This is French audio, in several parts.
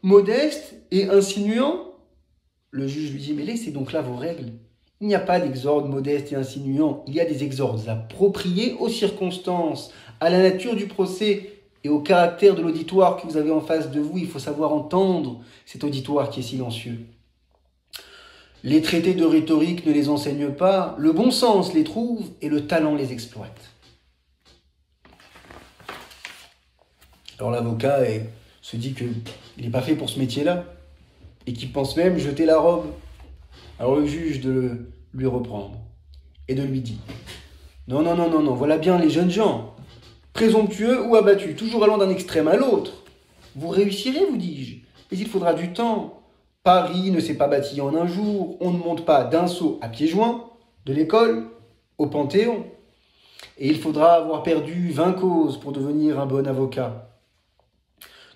modeste et insinuant? Le juge lui dit, mais laissez donc là vos règles. Il n'y a pas d'exorde modeste et insinuant, il y a des exordes appropriés aux circonstances, à la nature du procès et au caractère de l'auditoire que vous avez en face de vous. Il faut savoir entendre cet auditoire qui est silencieux. Les traités de rhétorique ne les enseignent pas, le bon sens les trouve et le talent les exploite. Alors l'avocat se dit qu'il n'est pas fait pour ce métier-là et qu'il pense même jeter la robe. Alors le juge de lui reprendre et de lui dire « Non, non, non, non, non, voilà bien les jeunes gens, présomptueux ou abattus, toujours allant d'un extrême à l'autre. Vous réussirez, vous dis-je, mais il faudra du temps. Paris ne s'est pas bâti en un jour, on ne monte pas d'un saut à pieds joints, de l'école au Panthéon. Et il faudra avoir perdu 20 causes pour devenir un bon avocat.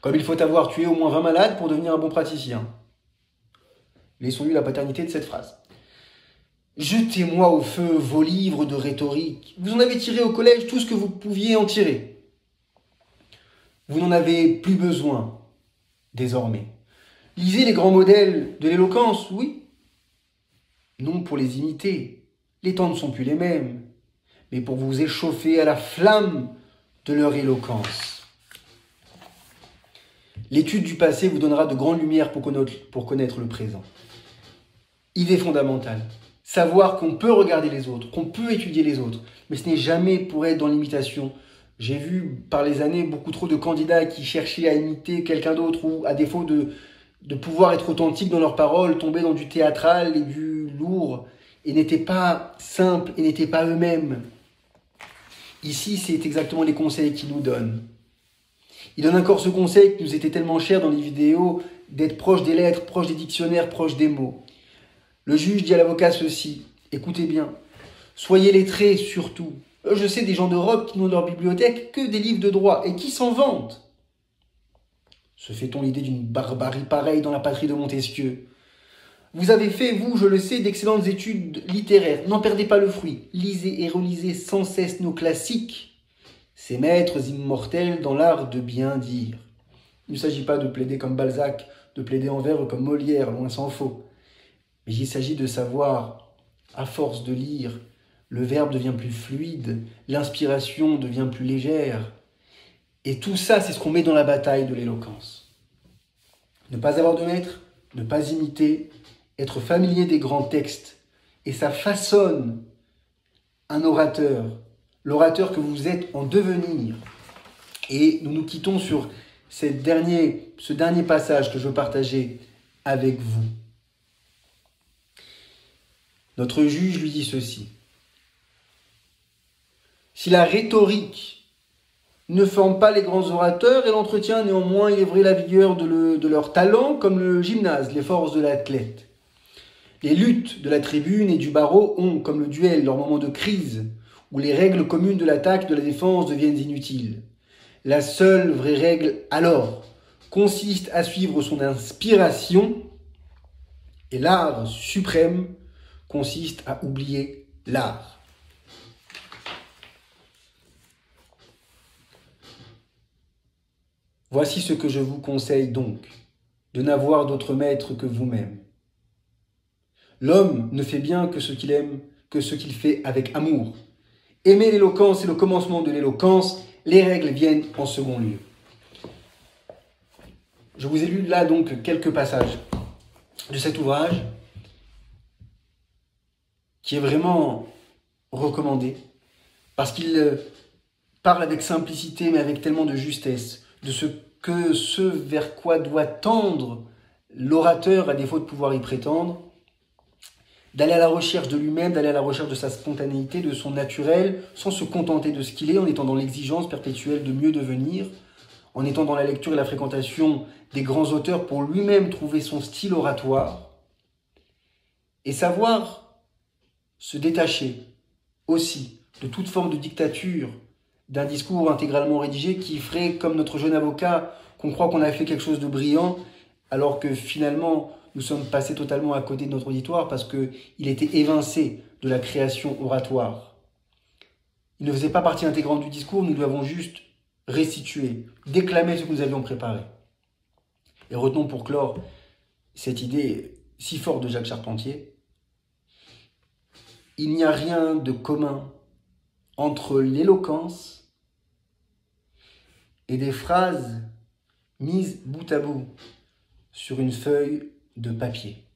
Comme il faut avoir tué au moins 20 malades pour devenir un bon praticien. » Laissons-lui la paternité de cette phrase. Jetez-moi au feu vos livres de rhétorique. Vous en avez tiré au collège tout ce que vous pouviez en tirer. Vous n'en avez plus besoin, désormais. Lisez les grands modèles de l'éloquence, oui. Non pour les imiter. Les temps ne sont plus les mêmes. Mais pour vous échauffer à la flamme de leur éloquence. L'étude du passé vous donnera de grandes lumières pour connaître le présent. Idée fondamentale. Savoir qu'on peut regarder les autres, qu'on peut étudier les autres, mais ce n'est jamais pour être dans l'imitation. J'ai vu par les années beaucoup trop de candidats qui cherchaient à imiter quelqu'un d'autre ou à défaut de pouvoir être authentiques dans leurs paroles, tomber dans du théâtral et du lourd et n'étaient pas simples et n'étaient pas eux-mêmes. Ici, c'est exactement les conseils qu'il nous donne. Il donne encore ce conseil qui nous était tellement cher dans les vidéos, d'être proche des lettres, proche des dictionnaires, proche des mots. Le juge dit à l'avocat ceci, écoutez bien, soyez lettrés surtout. Je sais des gens d'Europe qui n'ont dans leur bibliothèque que des livres de droit et qui s'en vantent. Se fait-on l'idée d'une barbarie pareille dans la patrie de Montesquieu? Vous avez fait, vous, je le sais, d'excellentes études littéraires. N'en perdez pas le fruit. Lisez et relisez sans cesse nos classiques, ces maîtres immortels dans l'art de bien dire. Il ne s'agit pas de plaider comme Balzac, de plaider envers comme Molière, loin s'en faut. Mais il s'agit de savoir, à force de lire, le verbe devient plus fluide, l'inspiration devient plus légère. Et tout ça, c'est ce qu'on met dans la bataille de l'éloquence. Ne pas avoir de maître, ne pas imiter, être familier des grands textes. Et ça façonne un orateur, l'orateur que vous êtes en devenir. Et nous nous quittons sur ce dernier passage que je veux partager avec vous. Notre juge lui dit ceci. Si la rhétorique ne forme pas les grands orateurs, elle entretient néanmoins, il est vrai, la vigueur de leur talent, comme le gymnase, les forces de l'athlète. Les luttes de la tribune et du barreau ont, comme le duel, leur moment de crise, où les règles communes de l'attaque et de la défense deviennent inutiles. La seule vraie règle, alors, consiste à suivre son inspiration, et l'art suprême consiste à oublier l'art. Voici ce que je vous conseille donc, de n'avoir d'autre maître que vous-même. L'homme ne fait bien que ce qu'il aime, que ce qu'il fait avec amour. Aimer l'éloquence est le commencement de l'éloquence, les règles viennent en second lieu. Je vous ai lu là donc quelques passages de cet ouvrage qui est vraiment recommandé parce qu'il parle avec simplicité mais avec tellement de justesse de ce vers quoi doit tendre l'orateur à défaut de pouvoir y prétendre, d'aller à la recherche de lui-même, d'aller à la recherche de sa spontanéité, de son naturel, sans se contenter de ce qu'il est, en étant dans l'exigence perpétuelle de mieux devenir, en étant dans la lecture et la fréquentation des grands auteurs pour lui-même trouver son style oratoire, et savoir se détacher aussi de toute forme de dictature, d'un discours intégralement rédigé qui ferait, comme notre jeune avocat, qu'on croit qu'on a fait quelque chose de brillant, alors que finalement, nous sommes passés totalement à côté de notre auditoire parce qu'il était évincé de la création oratoire. Il ne faisait pas partie intégrante du discours, nous lui avons juste restitué, déclamé ce que nous avions préparé. Et retenons pour clore cette idée si forte de Jacques Charpentier, il n'y a rien de commun entre l'éloquence et des phrases mises bout à bout sur une feuille de papier.